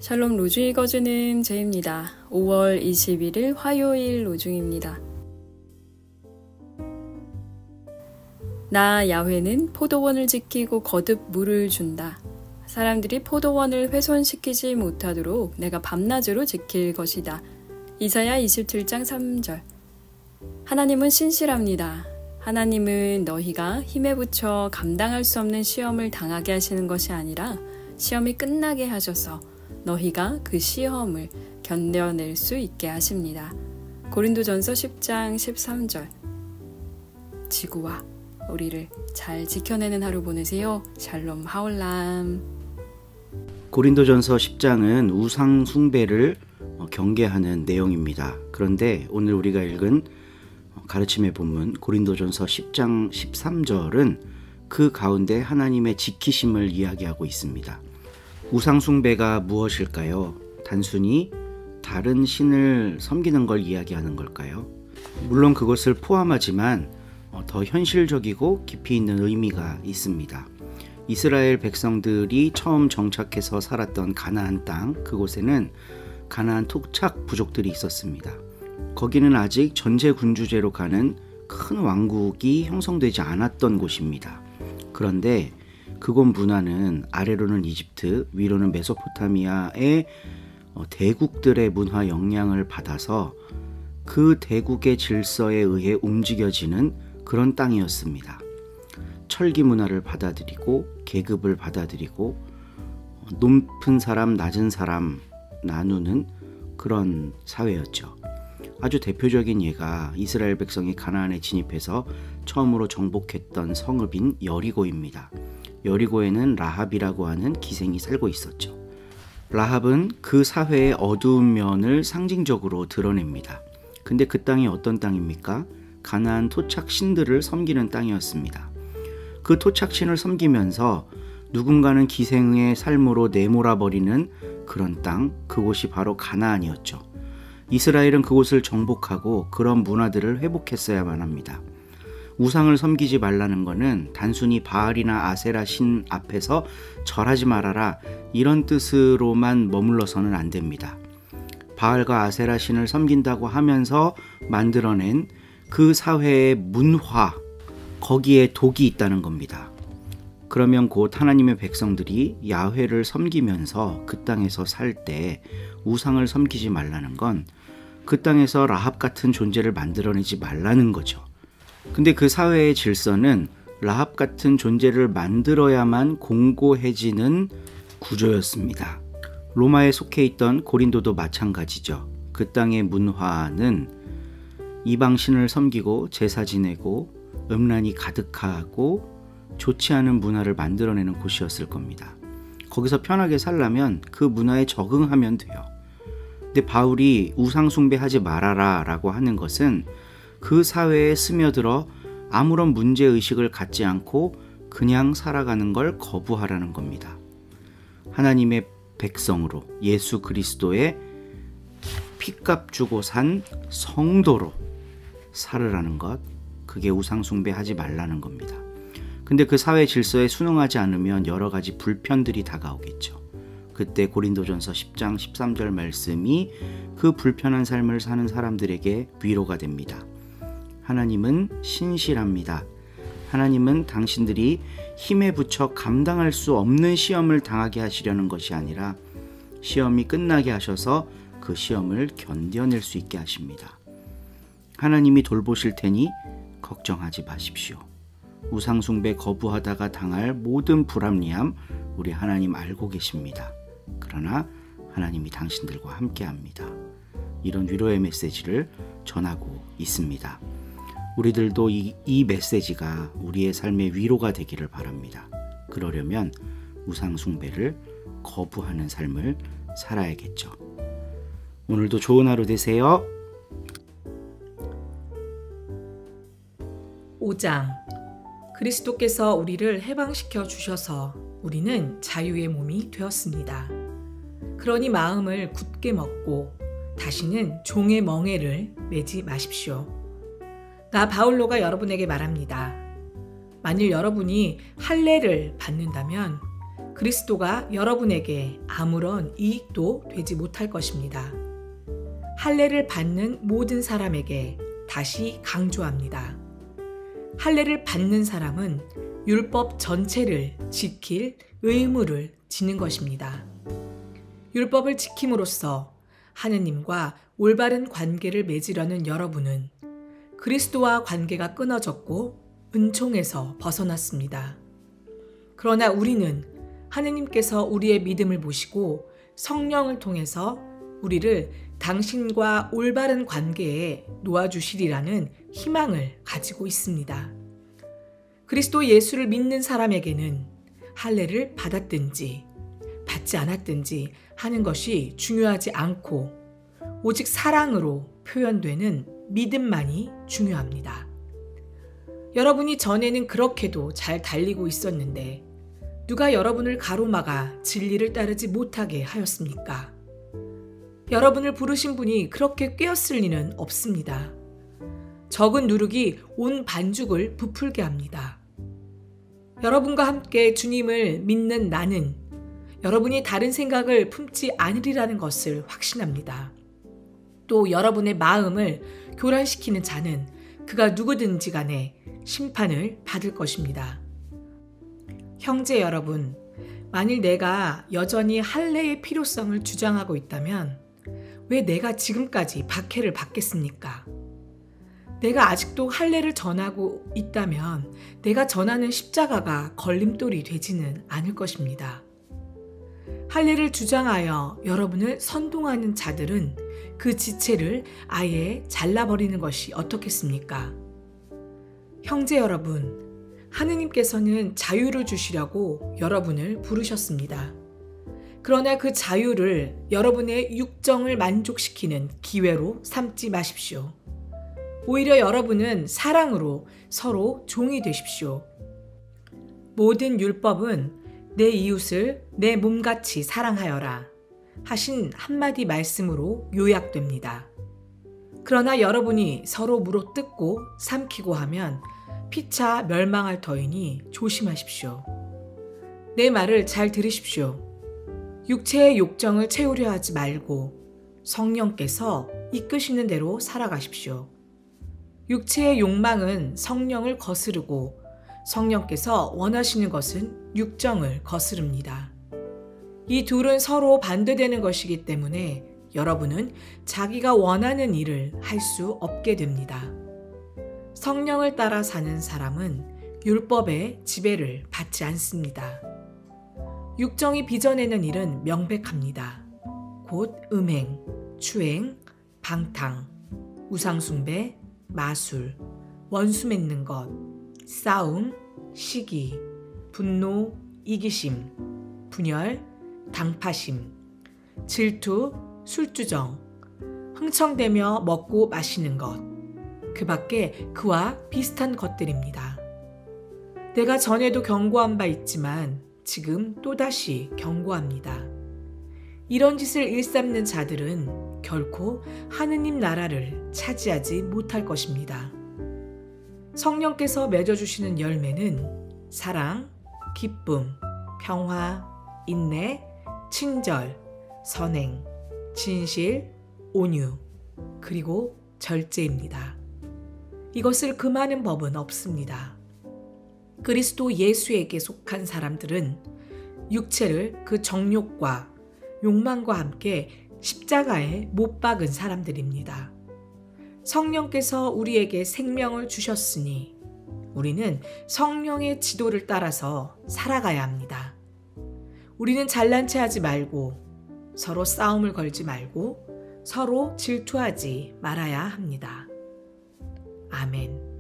샬롬 로중 읽어주는 제입니다. 5월 21일 화요일 로중입니다. 나 야훼는 포도원을 지키고 거듭 물을 준다. 사람들이 포도원을 훼손시키지 못하도록 내가 밤낮으로 지킬 것이다. 이사야 27장 3절. 하나님은 신실합니다. 하나님은 너희가 힘에 부쳐 감당할 수 없는 시험을 당하게 하시는 것이 아니라 시험이 끝나게 하셔서 너희가 그 시험을 견뎌낼 수 있게 하십니다. 고린도전서 10장 13절. 지구와 우리를 잘 지켜내는 하루 보내세요. 샬롬 하올람. 고린도전서 10장은 우상 숭배를 경계하는 내용입니다. 그런데 오늘 우리가 읽은 가르침의 본문 고린도전서 10장 13절은 그 가운데 하나님의 지키심을 이야기하고 있습니다. 우상 숭배가 무엇일까요? 단순히 다른 신을 섬기는 걸 이야기하는 걸까요? 물론 그것을 포함하지만 더 현실적이고 깊이 있는 의미가 있습니다. 이스라엘 백성들이 처음 정착해서 살았던 가나안 땅, 그곳에는 가나안 토착 부족들이 있었습니다. 거기는 아직 전제군주제로 가는 큰 왕국이 형성되지 않았던 곳입니다. 그런데 그곳 문화는 아래로는 이집트, 위로는 메소포타미아의 대국들의 문화 영향을 받아서 그 대국의 질서에 의해 움직여지는 그런 땅이었습니다. 철기 문화를 받아들이고 계급을 받아들이고 높은 사람, 낮은 사람 나누는 그런 사회였죠. 아주 대표적인 예가 이스라엘 백성이 가나안에 진입해서 처음으로 정복했던 성읍인 여리고입니다. 여리고에는 라합이라고 하는 기생이 살고 있었죠. 라합은 그 사회의 어두운 면을 상징적으로 드러냅니다. 근데 그 땅이 어떤 땅입니까? 가나안 토착 신들을 섬기는 땅이었습니다. 그 토착 신을 섬기면서 누군가는 기생의 삶으로 내몰아버리는 그런 땅, 그곳이 바로 가나안이었죠. 이스라엘은 그곳을 정복하고 그런 문화들을 회복했어야만 합니다. 우상을 섬기지 말라는 것은 단순히 바알이나 아세라 신 앞에서 절하지 말아라 이런 뜻으로만 머물러서는 안 됩니다. 바알과 아세라 신을 섬긴다고 하면서 만들어낸 그 사회의 문화, 거기에 독이 있다는 겁니다. 그러면 곧 하나님의 백성들이 야훼를 섬기면서 그 땅에서 살 때 우상을 섬기지 말라는 건 그 땅에서 라합 같은 존재를 만들어내지 말라는 거죠. 근데 그 사회의 질서는 라합 같은 존재를 만들어야만 공고해지는 구조였습니다. 로마에 속해 있던 고린도도 마찬가지죠. 그 땅의 문화는 이방신을 섬기고 제사 지내고 음란이 가득하고 좋지 않은 문화를 만들어내는 곳이었을 겁니다. 거기서 편하게 살려면 그 문화에 적응하면 돼요. 근데 바울이 우상 숭배하지 말아라 라고 하는 것은 그 사회에 스며들어 아무런 문제의식을 갖지 않고 그냥 살아가는 걸 거부하라는 겁니다. 하나님의 백성으로 예수 그리스도의 피값 주고 산 성도로 살으라는 것, 그게 우상 숭배하지 말라는 겁니다. 근데 그 사회 질서에 순응하지 않으면 여러 가지 불편들이 다가오겠죠. 그때 고린도전서 10장 13절 말씀이 그 불편한 삶을 사는 사람들에게 위로가 됩니다. 하나님은 신실합니다. 하나님은 당신들이 힘에 부쳐 감당할 수 없는 시험을 당하게 하시려는 것이 아니라 시험이 끝나게 하셔서 그 시험을 견뎌낼 수 있게 하십니다. 하나님이 돌보실 테니 걱정하지 마십시오. 우상 숭배 거부하다가 당할 모든 불합리함 우리 하나님 알고 계십니다. 그러나 하나님이 당신들과 함께합니다. 이런 위로의 메시지를 전하고 있습니다. 우리들도 이 메시지가 우리의 삶의 위로가 되기를 바랍니다. 그러려면 우상 숭배를 거부하는 삶을 살아야겠죠. 오늘도 좋은 하루 되세요. 5장. 그리스도께서 우리를 해방시켜 주셔서 우리는 자유의 몸이 되었습니다. 그러니 마음을 굳게 먹고 다시는 종의 멍에를 매지 마십시오. 나 바울로가 여러분에게 말합니다. 만일 여러분이 할례를 받는다면 그리스도가 여러분에게 아무런 이익도 되지 못할 것입니다. 할례를 받는 모든 사람에게 다시 강조합니다. 할례를 받는 사람은 율법 전체를 지킬 의무를 지는 것입니다. 율법을 지킴으로써 하느님과 올바른 관계를 맺으려는 여러분은 그리스도와 관계가 끊어졌고 은총에서 벗어났습니다. 그러나 우리는 하느님께서 우리의 믿음을 보시고 성령을 통해서 우리를 당신과 올바른 관계에 놓아주시리라는 희망을 가지고 있습니다. 그리스도 예수를 믿는 사람에게는 할례를 받았든지 받지 않았든지 하는 것이 중요하지 않고 오직 사랑으로 표현되는 믿음만이 중요합니다. 여러분이 전에는 그렇게도 잘 달리고 있었는데 누가 여러분을 가로막아 진리를 따르지 못하게 하였습니까? 여러분을 부르신 분이 그렇게 꾀었을 리는 없습니다. 적은 누룩이 온 반죽을 부풀게 합니다. 여러분과 함께 주님을 믿는 나는 여러분이 다른 생각을 품지 않으리라는 것을 확신합니다. 또 여러분의 마음을 교란시키는 자는 그가 누구든지 간에 심판을 받을 것입니다. 형제 여러분, 만일 내가 여전히 할례의 필요성을 주장하고 있다면 왜 내가 지금까지 박해를 받겠습니까? 내가 아직도 할례를 전하고 있다면 내가 전하는 십자가가 걸림돌이 되지는 않을 것입니다. 할례를 주장하여 여러분을 선동하는 자들은 그 지체를 아예 잘라버리는 것이 어떻겠습니까? 형제 여러분, 하느님께서는 자유를 주시려고 여러분을 부르셨습니다. 그러나 그 자유를 여러분의 육정을 만족시키는 기회로 삼지 마십시오. 오히려 여러분은 사랑으로 서로 종이 되십시오. 모든 율법은 내 이웃을 내 몸같이 사랑하여라 하신 한마디 말씀으로 요약됩니다. 그러나 여러분이 서로 물어뜯고 삼키고 하면 피차 멸망할 터이니 조심하십시오. 내 말을 잘 들으십시오. 육체의 욕정을 채우려 하지 말고 성령께서 이끄시는 대로 살아가십시오. 육체의 욕망은 성령을 거스르고 성령께서 원하시는 것은 육정을 거스릅니다. 이 둘은 서로 반대되는 것이기 때문에 여러분은 자기가 원하는 일을 할 수 없게 됩니다. 성령을 따라 사는 사람은 율법의 지배를 받지 않습니다. 육정이 빚어내는 일은 명백합니다. 곧 음행, 추행, 방탕, 우상숭배, 마술, 원수 맺는 것, 싸움, 시기, 분노, 이기심, 분열, 당파심, 질투, 술주정, 흥청대며 먹고 마시는 것, 그 밖에 그와 비슷한 것들입니다. 내가 전에도 경고한 바 있지만 지금 또다시 경고합니다. 이런 짓을 일삼는 자들은 결코 하느님 나라를 차지하지 못할 것입니다. 성령께서 맺어주시는 열매는 사랑, 기쁨, 평화, 인내, 친절, 선행, 진실, 온유, 그리고 절제입니다. 이것을 금하는 법은 없습니다. 그리스도 예수에게 속한 사람들은 육체를 그 정욕과 욕망과 함께 십자가에 못 박은 사람들입니다. 성령께서 우리에게 생명을 주셨으니 우리는 성령의 지도를 따라서 살아가야 합니다. 우리는 잘난 체 하지 말고 서로 싸움을 걸지 말고 서로 질투하지 말아야 합니다. 아멘.